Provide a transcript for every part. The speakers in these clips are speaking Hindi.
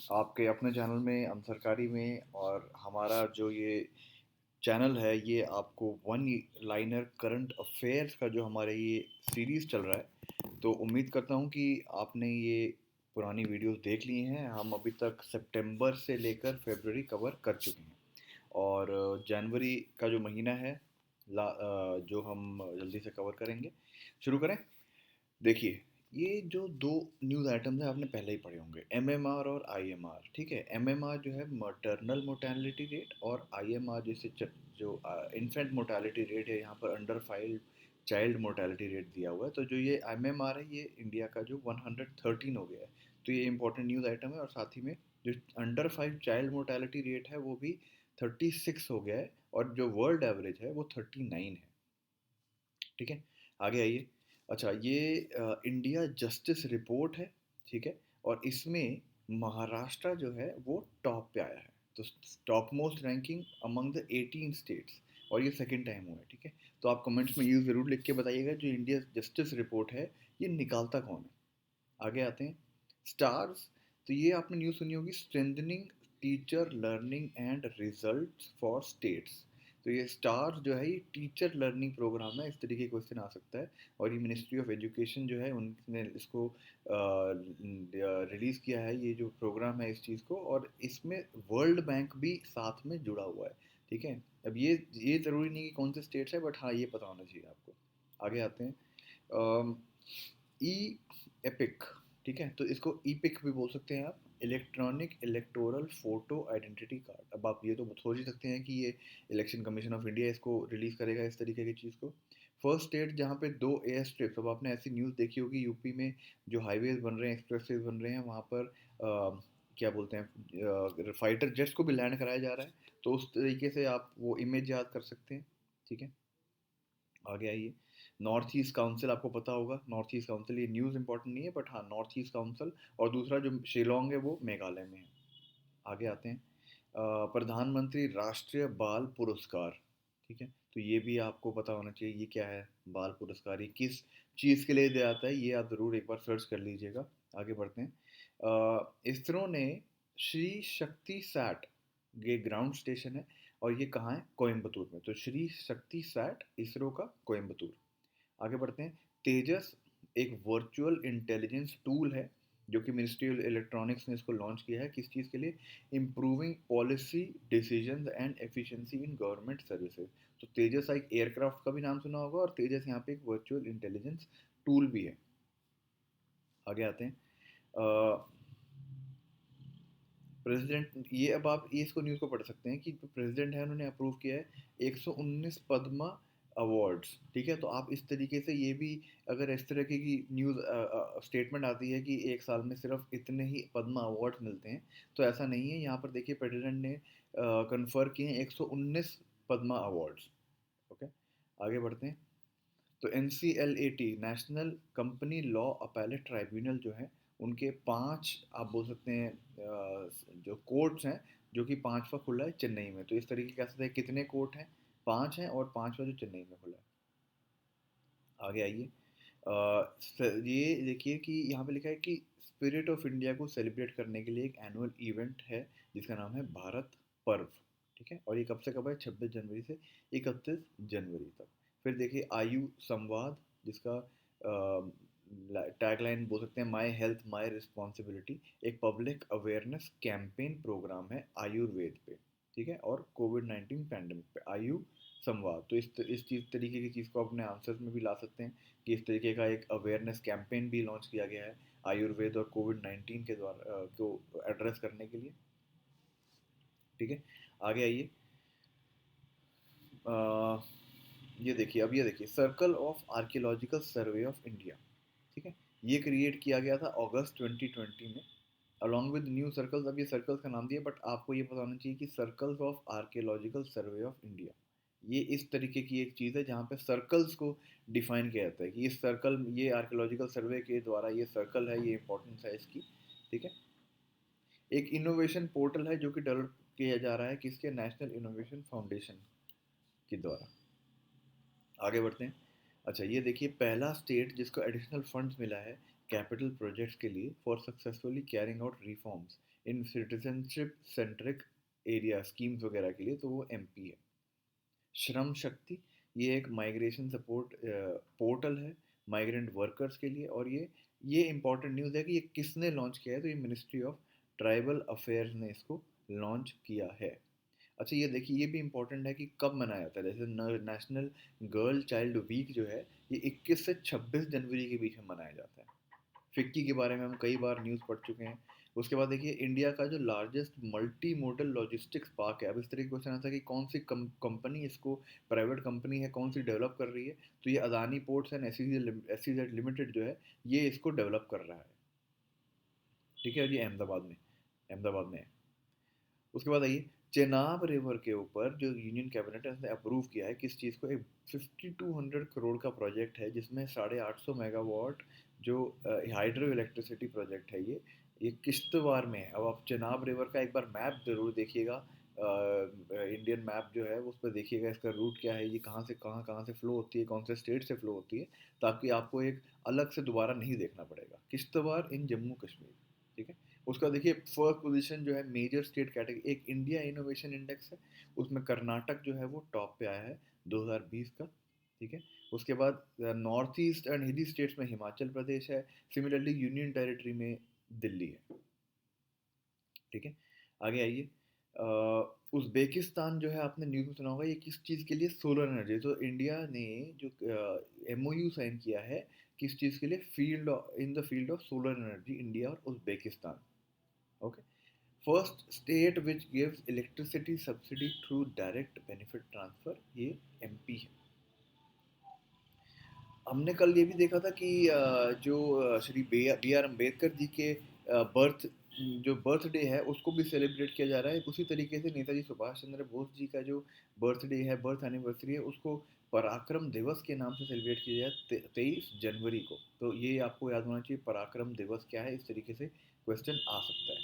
आपके अपने चैनल में, अनसरकारी में। और हमारा जो ये चैनल है ये आपको वन लाइनर करंट अफेयर्स का जो हमारे ये सीरीज़ चल रहा है, तो उम्मीद करता हूँ कि आपने ये पुरानी वीडियोस देख ली हैं। हम अभी तक सितंबर से लेकर फरवरी कवर कर चुके हैं, और जनवरी का जो महीना है जो हम जल्दी से कवर करेंगे। शुरू करें। देखिए, ये जो दो न्यूज़ आइटम्स हैं आपने पहले ही पढ़े होंगे, एमएमआर और आईएमआर। ठीक है, एमएमआर जो है मटर्नल मोर्टेलिटी रेट, और आईएमआर जैसे जो इन्फेंट मोर्टेलिटी रेट है, यहाँ पर under five child mortality rate दिया हुआ है। तो जो ये एमएमआर है ये इंडिया का जो 113 हो गया है। तो ये इंपॉर्टेंट न्यूज़ आइटम है। और साथ ही में जो under five child mortality rate है वो भी 36 हो गया है, और जो वर्ल्ड एवरेज है वो 39 है। ठीक है, आगे आइए। अच्छा, ये इंडिया जस्टिस रिपोर्ट है। ठीक है, और इसमें महाराष्ट्र जो है वो टॉप पे आया है। तो top most ranking among the 18 states, और ये सेकंड टाइम हुआ है। ठीक है, तो आप कमेंट्स में ये ज़रूर लिख के बताइएगा जो इंडिया जस्टिस रिपोर्ट है ये निकालता कौन है। आगे आते हैं। स्टार्स, तो ये आपने न्यूज़ सुनी होगी, strengthening teacher learning and results for states. तो ये स्टार्स जो है ये टीचर लर्निंग प्रोग्राम है, इस तरीके का क्वेश्चन आ सकता है। और ये मिनिस्ट्री ऑफ एजुकेशन जो है उनने इसको रिलीज़ किया है, ये जो प्रोग्राम है इस चीज़ को। और इसमें वर्ल्ड बैंक भी साथ में जुड़ा हुआ है। ठीक है, अब ये ज़रूरी नहीं कि कौन से स्टेट्स है, बट हाँ ये पता होना चाहिए आपको। आगे आते हैं। E EPIC. ठीक है, तो इसको ईपिक भी बोल सकते हैं आप, electronic electoral photo identity card. अब आप ये तो सोच ही सकते हैं कि ये इलेक्शन कमीशन ऑफ इंडिया इसको रिलीज करेगा इस तरीके की चीज़ को। फर्स्ट स्टेट जहाँ पे दो एयर स्ट्रिप्स, अब आपने ऐसी न्यूज़ देखी होगी यूपी में जो हाईवेज बन रहे हैं, एक्सप्रेसवेज बन रहे हैं, वहाँ पर क्या बोलते हैं, फाइटर जेट्स को भी लैंड कराया जा रहा है। तो उस तरीके से आप वो इमेज याद कर सकते हैं। ठीक है, आगे आइए। नॉर्थ ईस्ट काउंसिल, आपको पता होगा नॉर्थ ईस्ट काउंसिल, ये न्यूज़ इंपॉर्टेंट नहीं है बट हाँ नॉर्थ ईस्ट काउंसिल। और दूसरा जो शिलोंग है वो मेघालय में है। आगे आते हैं। प्रधानमंत्री राष्ट्रीय बाल पुरस्कार। ठीक है, तो ये भी आपको पता होना चाहिए ये क्या है। बाल पुरस्कार ये किस चीज़ के लिए दिया जाता है, ये आप ज़रूर एक बार सर्च कर लीजिएगा। आगे बढ़ते हैं। इसरो ने श्री शक्ति सैट, ये ग्राउंड स्टेशन है, और ये कहाँ है, कोयम्बतूर में। तो श्री शक्ति सैट इसरो का कोयम्बतूर। आगे बढ़ते हैं। तेजस एक वर्चुअल इंटेलिजेंस टूल है जो कि मिनिस्ट्री ऑफ इलेक्ट्रॉनिक्स ने इसको लॉन्च किया है। किस चीज़ के लिए, improving policy decisions and efficiency in government services. तो तेजस एक एयरक्राफ्ट का भी नाम सुना होगा, और तेजस यहाँ पे एक वर्चुअल इंटेलिजेंस टूल भी है। आगे आते हैं। प्रेसिडेंट, ये अब आप ये इसको न्यूज़ को पढ़ सकते हैं कि प्रेसिडेंट है उन्होंने अप्रूव किया है 119 पद्मा अवार्ड्स। ठीक है, तो आप इस तरीके से ये भी, अगर इस तरह की न्यूज़ स्टेटमेंट आती है कि एक साल में सिर्फ इतने ही पद्मा अवार्ड्स मिलते हैं, तो ऐसा नहीं है। यहाँ पर देखिए प्रेसिडेंट ने कन्फर किए हैं 119 पद्मा अवार्ड्स। ओके, आगे बढ़ते हैं। तो NCLAT national company law appellate tribunal जो है, उनके पांच, आप बोल सकते हैं जो कोर्ट्स हैं, जो कि पांचवा खुला है चेन्नई में। तो इस तरीके कह सकते हैं कितने कोर्ट हैं, पांच हैं, और पांचवा जो चेन्नई में खुला है। आगे आइए। ये देखिए कि यहाँ पे लिखा है कि स्पिरिट ऑफ इंडिया को सेलिब्रेट करने के लिए एक एनुअल इवेंट है जिसका नाम है भारत पर्व। ठीक है, और ये कब से कब है, 26 जनवरी से 31 जनवरी तक। फिर देखिए आयु संवाद, जिसका टैगलाइन बोल सकते हैं माई हेल्थ माई रिस्पॉन्सिबिलिटी, एक पब्लिक अवेयरनेस कैंपेन प्रोग्राम है आयुर्वेद पे। ठीक है, और कोविड 19 पैंडमिक पे आयु संवाद। तो इस चीज़ तरीके की चीज़ को अपने आंसर्स में भी ला सकते हैं कि इस तरीके का एक अवेयरनेस कैंपेन भी लॉन्च किया गया है आयुर्वेद और कोविड 19 के द्वारा को एड्रेस करने के लिए। ठीक है, आगे आइए। अ, ये देखिए, अब ये देखिए, circle of archaeological survey of India. ठीक है, ये क्रिएट किया गया था अगस्त 2020 में, अलॉन्ग विद न्यू सर्कल्स। अब ये सर्कल्स का नाम दिया, बट आपको ये पता होना चाहिए कि circles of archaeological survey of India, ये इस तरीके की एक चीज़ है जहाँ पे सर्कल्स को डिफाइन किया जाता है कि ये सर्कल, ये आर्कियोलॉजिकल सर्वे के द्वारा ये सर्कल है, ये इंपॉर्टेंस है इसकी। ठीक है, एक इनोवेशन पोर्टल है जो कि डेवलप किया जा रहा है किसके, नेशनल इनोवेशन फाउंडेशन के द्वारा। आगे बढ़ते हैं। अच्छा, ये देखिए, पहला स्टेट जिसको एडिशनल फंड्स मिला है कैपिटल प्रोजेक्ट्स के लिए for successfully carrying out reforms in citizenship centric area schemes वगैरह के लिए, तो वो एमपी है। श्रम शक्ति, ये एक माइग्रेशन सपोर्ट पोर्टल है माइग्रेंट वर्कर्स के लिए, और ये इंपॉर्टेंट न्यूज़ है कि ये किसने लॉन्च किया है, तो ये मिनिस्ट्री ऑफ ट्राइबल अफेयर्स ने इसको लॉन्च किया है। अच्छा ये देखिए, ये भी इम्पोर्टेंट है कि कब मनाया जाता है। जैसे नेशनल गर्ल चाइल्ड वीक जो है, ये 21 से 26 जनवरी के बीच में मनाया जाता है। फिक्की के बारे में हम कई बार न्यूज़ पढ़ चुके हैं। उसके बाद देखिए, इंडिया का जो largest multi modal logistics park है। अब इस तरह का क्वेश्चन आता है कि कौन सी कंपनी इसको, प्राइवेट कंपनी है कौन सी डेवलप कर रही है, तो ये Adani ports and SEZ limited जो है, ये इसको डेवलप कर रहा है। ठीक है, और ये अहमदाबाद में है। उसके बाद आइए, चेनाब रिवर के ऊपर जो यूनियन कैबिनेट है उसने अप्रूव किया है किस चीज़ को, एक 5200 करोड़ का प्रोजेक्ट है, जिसमें 850 मेगावाट जो हाइड्रो इलेक्ट्रिसिटी प्रोजेक्ट है, ये किश्तवाड़ में है। अब आप चेनाब रिवर का एक बार मैप ज़रूर देखिएगा, इंडियन मैप जो है उस पर देखिएगा इसका रूट क्या है, ये कहाँ से फ़्लो होती है, कौन से स्टेट से फ़्लो होती है, ताकि आपको एक अलग से दोबारा नहीं देखना पड़ेगा। किश्तवाड़ इन जम्मू कश्मीर। ठीक है। उसका देखिए, फर्स्ट पोजीशन जो है मेजर स्टेट कैटेगरी, एक इंडिया इनोवेशन इंडेक्स है, उसमें कर्नाटक जो है वो टॉप पे आया है 2020 का। ठीक है। उसके बाद नॉर्थ ईस्ट एंड हिली स्टेट्स में हिमाचल प्रदेश है, सिमिलरली यूनियन टेरिटरी में दिल्ली है। ठीक है। आगे आइए, उज़्बेकिस्तान जो है, आपने न्यूज़ में सुना होगा, ये किस चीज़ के लिए, सोलर एनर्जी। तो इंडिया ने जो एमओयू साइन किया है किस चीज़ के लिए, in the field of solar energy, India और Uzbekistan. Okay. First state which gives electricity subsidy through direct benefit transfer, ये एमपी है। हमने कल ये भी देखा था कि जो श्री बी आर अम्बेडकर जी के बर्थ जो बर्थडे है उसको भी सेलिब्रेट किया जा रहा है। उसी तरीके से नेताजी सुभाष चंद्र बोस जी का जो बर्थडे है, बर्थ एनिवर्सरी है, उसको पराक्रम दिवस के नाम से सेलिब्रेट किया जाए 23 जनवरी को। तो ये आपको याद होना चाहिए, पराक्रम दिवस क्या है, इस तरीके से क्वेश्चन आ सकता है।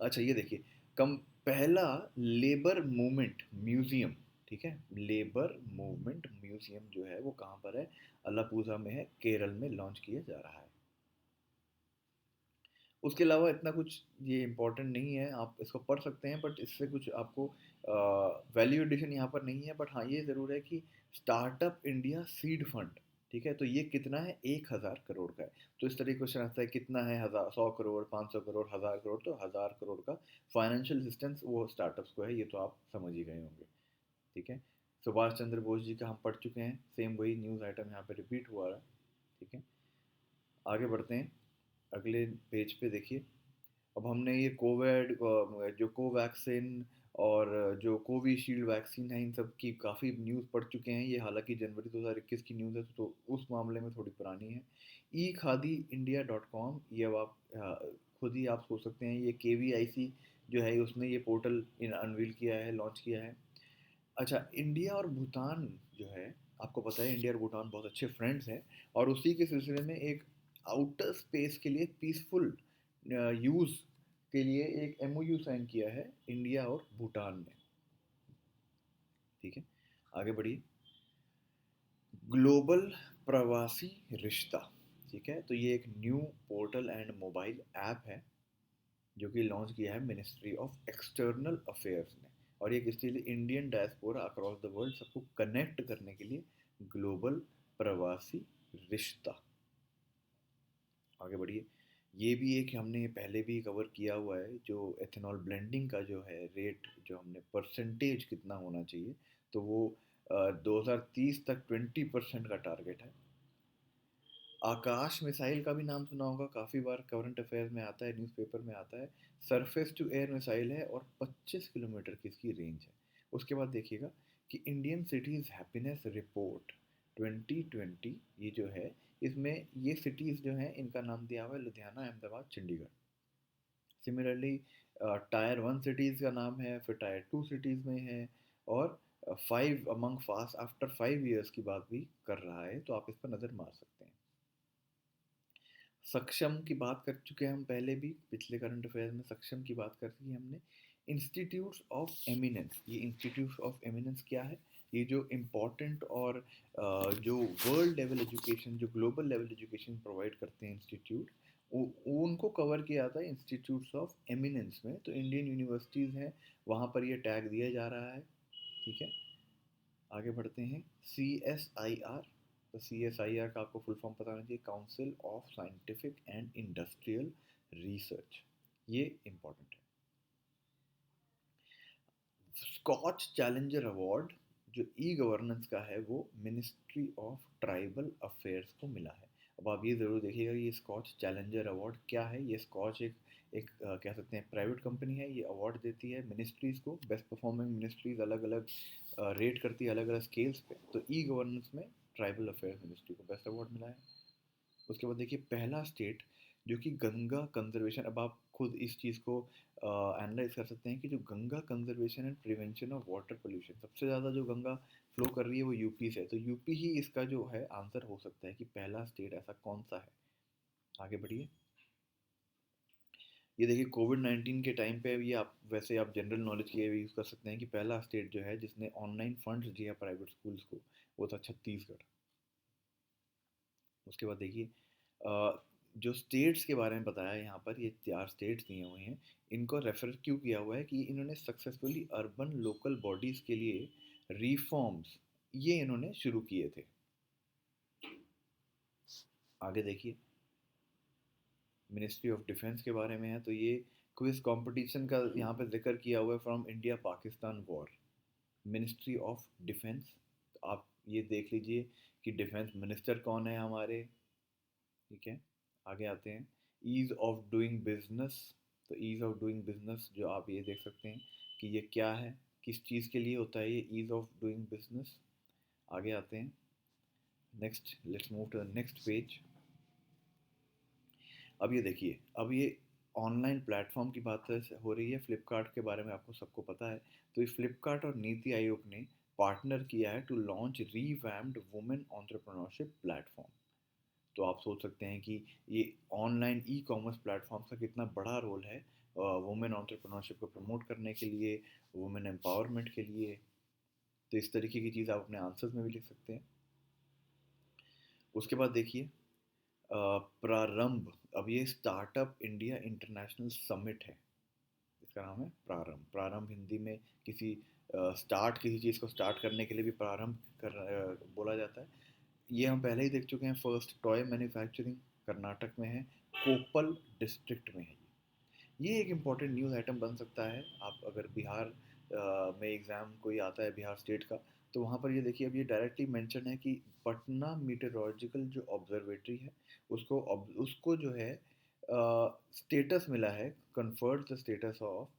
अच्छा ये देखिए, कम पहला लेबर मूवमेंट म्यूजियम, ठीक है, लेबर मूवमेंट म्यूजियम जो है वो कहाँ पर है, अलापुजा में है, केरल में लॉन्च किया जा रहा है। उसके अलावा इतना कुछ ये इम्पोर्टेंट नहीं है, आप इसको पढ़ सकते हैं, बट इससे कुछ आपको वैल्यू एडिशन यहाँ पर नहीं है। बट हाँ ये ज़रूर है कि स्टार्टअप इंडिया सीड फंड, ठीक है, तो ये कितना है, 1000 करोड़ का है। तो इस तरह का क्वेश्चन आता है कितना है, 100 करोड़, 500 करोड़, 1000 करोड़, तो 1000 करोड़ का फाइनेंशियल असिस्टेंस वो स्टार्टअप्स को है, ये तो आप समझ ही गए होंगे। ठीक है। सुभाष चंद्र बोस जी का हम पढ़ चुके हैं, सेम वही न्यूज़ आइटम यहाँ पे रिपीट हुआ है। ठीक है। आगे बढ़ते हैं, अगले पेज पे देखिए। अब हमने ये कोविड, जो कोवैक्सीन और जो कोविशील्ड वैक्सीन है, इन सब की काफ़ी न्यूज़ पढ़ चुके हैं। ये हालांकि जनवरी 2021 की न्यूज़ है, तो उस मामले में थोड़ी पुरानी है। ई खादी इंडिया .com, ये अब आप खुद ही आप सोच सकते हैं, ये KVIC जो है उसने ये पोर्टल अनवील किया है, लॉन्च किया है। अच्छा, इंडिया और भूटान जो है, आपको पता है इंडिया और भूटान बहुत अच्छे फ्रेंड्स हैं, और उसी के सिलसिले में एक आउटर स्पेस के लिए पीसफुल यूज़ के लिए एक MOU साइन किया है इंडिया और भूटान ने। ठीक है। आगे बढ़िए, ग्लोबल प्रवासी रिश्ता। ठीक है, तो ये एक new portal and mobile app है जो कि लॉन्च किया है मिनिस्ट्री ऑफ एक्सटर्नल अफेयर्स ने, और ये किसके लिए, Indian diaspora across the world सबको कनेक्ट करने के लिए, ग्लोबल प्रवासी रिश्ता। आगे बढ़िए, ये भी एक हमने पहले भी कवर किया हुआ है, जो एथेनॉल ब्लेंडिंग का जो है रेट, जो हमने परसेंटेज कितना होना चाहिए, तो वो 2030 तक 20% का टारगेट है। आकाश मिसाइल का भी नाम सुना होगा, काफ़ी बार करंट अफेयर्स में आता है, न्यूज़पेपर में आता है। सरफेस टू एयर मिसाइल है और 25 किलोमीटर की इसकी रेंज है। उसके बाद देखिएगा कि इंडियन सिटीज़ हैप्पीनेस रिपोर्ट 2020, ये जो है, इसमें ये सिटीज़ जो हैं इनका नाम दिया हुआ है Ludhiana, Ahmedabad, Chandigarh. Similarly tyre 1 cities का नाम है, फिर टायर 2 सिटीज़ में है, और 5 अमंग फास्ट आफ्टर 5 ईयर्स की बात भी कर रहा है, तो आप इस पर नज़र मार सकते हैं। सक्षम की बात कर चुके हैं हम पहले भी, पिछले करंट अफेयर्स में सक्षम की बात कर दी हमने। इंस्टीट्यूट्स ऑफ एमिनेंस, ये इंस्टीट्यूट ऑफ एमिनेंस क्या है, ये जो इम्पोर्टेंट और जो वर्ल्ड लेवल एजुकेशन, जो ग्लोबल लेवल एजुकेशन प्रोवाइड करते हैं इंस्टीट्यूट, उनको कवर किया जाता है इंस्टीट्यूट्स ऑफ एमिनेंस में। तो इंडियन यूनिवर्सिटीज़ हैं, वहाँ पर ये टैग दिया जा रहा है। ठीक है, आगे बढ़ते हैं। CSIR, तो CSIR का आपको फुल फॉर्म पता होना चाहिए, council of scientific and industrial research, ये इंपॉर्टेंट है। स्कॉच चैलेंजर अवार्ड जो ई गवर्नेंस का है वो मिनिस्ट्री ऑफ ट्राइबल अफेयर्स को मिला है। अब आप ये ज़रूर देखिएगा ये स्कॉच चैलेंजर अवार्ड क्या है। ये स्कॉच एक कह सकते हैं प्राइवेट कंपनी है, ये अवार्ड देती है मिनिस्ट्रीज़ को, बेस्ट परफॉर्मिंग मिनिस्ट्रीज़ अलग अलग रेट करती है अलग अलग स्केल्स पे। तो ई गवर्नेंस में ट्राइबल अफेयर्स मिनिस्ट्री को बेस्ट अवार्ड मिला है। उसके बाद देखिए पहला स्टेट जो कि गंगा कंजर्वेशन, अब आप खुद इस चीज़ को एनालाइज कर सकते हैं कि जो Ganga conservation and prevention of water pollution, सबसे ज़्यादा जो गंगा फ्लो कर रही है वो यूपी से है, तो यूपी ही इसका जो है आंसर हो सकता है कि पहला स्टेट ऐसा कौन सा है। आगे बढ़िए। ये देखिए कोविड-19 के टाइम पे ये आप वैसे आप जनरल नॉलेज के लिए भी यूज़ कर सकते हैं कि पहला स्टेट जो है जिसने ऑनलाइन फंड्स दिया प्राइवेट स्कूल्स को वो था छत्तीसगढ़। उसके बाद देखिए जो स्टेट्स के बारे में बताया यहाँ पर, ये 4 स्टेट्स दिए हुए हैं, इनको रेफर क्यों किया हुआ है कि इन्होंने सक्सेसफुली अर्बन लोकल बॉडीज़ के लिए रिफॉर्म्स ये इन्होंने शुरू किए थे। आगे देखिए मिनिस्ट्री ऑफ डिफेंस के बारे में है, तो ये क्विज कंपटीशन का यहाँ पे जिक्र किया हुआ है, from India Pakistan war, ministry of defence. आप ये देख लीजिए कि डिफेंस मिनिस्टर कौन है हमारे। ठीक है, आगे आते हैं। ईज़ ऑफ डूइंग बिजनेस, तो ईज़ ऑफ डूइंग बिजनेस जो आप ये देख सकते हैं कि ये क्या है, किस चीज़ के लिए होता है ये ईज़ ऑफ डूइंग बिजनेस। आगे आते हैं। Next, let's move to the next page. अब ये देखिए, अब ये ऑनलाइन प्लेटफॉर्म की बात हो रही है, फ्लिपकार्ट के बारे में आपको सबको पता है। तो ये फ्लिपकार्ट और नीति आयोग ने पार्टनर किया है to launch revamped women entrepreneurship platform. तो आप सोच सकते हैं कि ये ऑनलाइन ई कॉमर्स प्लेटफॉर्म का कितना बड़ा रोल है वुमेन एंटरप्रेन्योरशिप को प्रमोट करने के लिए, वुमेन एम्पावरमेंट के लिए। तो इस तरीके की चीज़ आप अपने आंसर्स में भी लिख सकते हैं। उसके बाद देखिए प्रारंभ, अब ये स्टार्टअप इंडिया इंटरनेशनल समिट है, इसका नाम है प्रारंभ। प्रारंभ हिंदी में किसी स्टार्ट, किसी चीज़ को स्टार्ट करने के लिए भी प्रारंभ बोला जाता है। ये हम पहले ही देख चुके हैं, फर्स्ट टॉय मैन्युफैक्चरिंग कर्नाटक में है, कोप्पल डिस्ट्रिक्ट में है। ये एक इम्पॉर्टेंट न्यूज़ आइटम बन सकता है। आप अगर बिहार में एग्ज़ाम कोई आता है बिहार स्टेट का, तो वहाँ पर ये देखिए अब ये डायरेक्टली मेंशन है कि पटना मीटेरोलॉजिकल जो ऑब्जर्वेटरी है उसको जो है स्टेटस मिला है, conferred the status of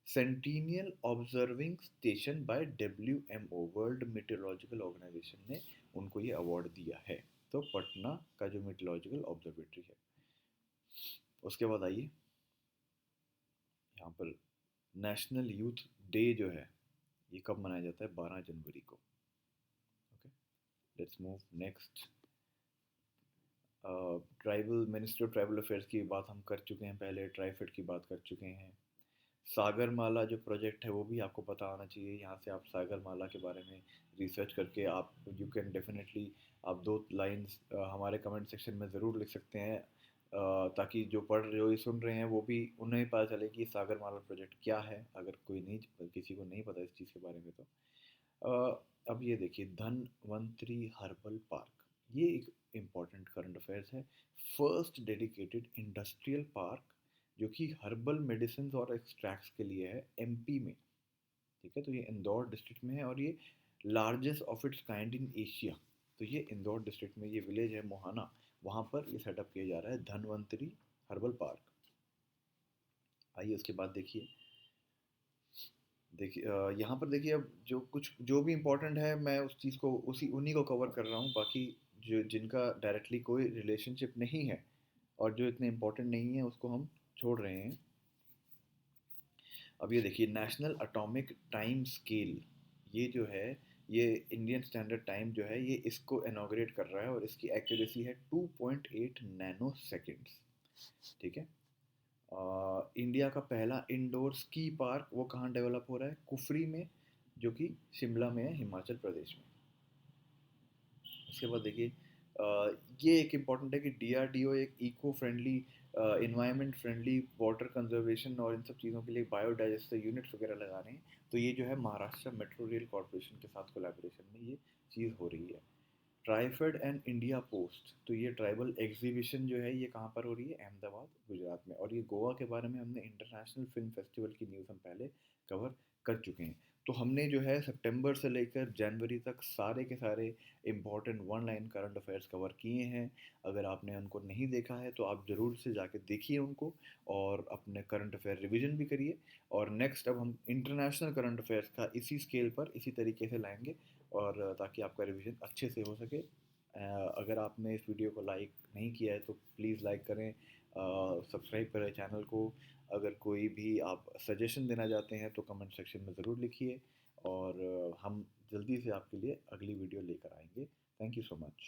centennial observing station by WMO, world meteorological organisation ने उनको ये अवार्ड दिया है। तो पटना का जो मीटेरोलॉजिकल ऑब्जर्वेटरी है। उसके बाद आइए यहाँ पर नेशनल यूथ डे जो है ये कब मनाया जाता है, 12 जनवरी को। Okay, let's move next. Tribal, ministry of tribal affairs की बात हम कर चुके हैं पहले, ट्राइफेड की बात कर चुके हैं। सागरमाला जो प्रोजेक्ट है वो भी आपको पता होना चाहिए। यहाँ से आप सागरमाला के बारे में रिसर्च करके आप यू कैन डेफिनेटली आप 2 लाइन्स हमारे कमेंट सेक्शन में ज़रूर लिख सकते हैं, ताकि जो जो ये सुन रहे हैं वो भी उन्हें पता चले कि सागरमाला प्रोजेक्ट क्या है, अगर कोई नहीं, किसी को नहीं पता इस चीज़ के बारे में तो। अब ये देखिए धनवंतरी हर्बल पार्क, ये एक इम्पॉर्टेंट करंट अफेयर्स है। फर्स्ट डेडिकेटेड इंडस्ट्रियल पार्क जो कि हर्बल मेडिसिन और एक्सट्रैक्ट्स के लिए है एमपी में। ठीक है, तो ये इंदौर डिस्ट्रिक्ट में है और ये largest of its kind in Asia. तो ये इंदौर डिस्ट्रिक्ट में ये विलेज है मोहाना, वहाँ पर ये सेटअप किया जा रहा है धनवंतरी हर्बल पार्क। आइए उसके बाद देखिए, देखिए यहाँ पर देखिए अब जो कुछ जो भी इम्पोर्टेंट है मैं उस चीज़ को उसी उन्हीं को कवर कर रहा हूँ, बाकी जो जिनका डायरेक्टली कोई रिलेशनशिप नहीं है और जो इतने इम्पोर्टेंट नहीं है उसको हम छोड़ रहे हैं। अब ये देखिए नेशनल एटॉमिक टाइम स्केल, ये जो है ये इंडियन स्टैंडर्ड टाइम जो है ये इसको इनॉग्रेट कर रहा है और इसकी एक्यूरेसी है 2.8 नैनो सेकेंड्स। ठीक है, इंडिया का पहला इंडोर स्की पार्क वो कहाँ डेवलप हो रहा है, कुफरी में, जो कि शिमला में है, हिमाचल प्रदेश में। उसके बाद देखिए ये एक इम्पॉर्टेंट है कि डीआरडीओ एक eco friendly, environment friendly, water conservation और इन सब चीज़ों के लिए बायोडाइवर्सिटी यूनिट्स वगैरह लगा रहे हैं। तो ये जो है महाराष्ट्र मेट्रो रेल कॉरपोरेशन के साथ कोलैबोरेशन में ये चीज़ हो रही है। ट्राइफेड एंड इंडिया पोस्ट, तो ये ट्राइबल एग्जीबिशन जो है ये कहाँ पर हो रही है, अहमदाबाद गुजरात में। और ये गोवा के बारे में हमने इंटरनेशनल फिल्म फेस्टिवल की न्यूज़ हम पहले कवर कर चुके हैं। तो हमने जो है सितंबर से लेकर जनवरी तक सारे के सारे important one line current affairs cover किए हैं। अगर आपने उनको नहीं देखा है तो आप ज़रूर से जाके देखिए उनको, और अपने करंट अफेयर रिवीजन भी करिए। और नेक्स्ट अब हम इंटरनेशनल करंट अफेयर्स का इसी स्केल पर इसी तरीके से लाएंगे, और ताकि आपका रिवीजन अच्छे से हो सके। अगर आपने इस वीडियो को लाइक नहीं किया है तो प्लीज़ लाइक करें, सब्सक्राइब करें चैनल को। अगर कोई भी आप सजेशन देना चाहते हैं तो कमेंट सेक्शन में ज़रूर लिखिए, और हम जल्दी से आपके लिए अगली वीडियो लेकर आएंगे। Thank you so much.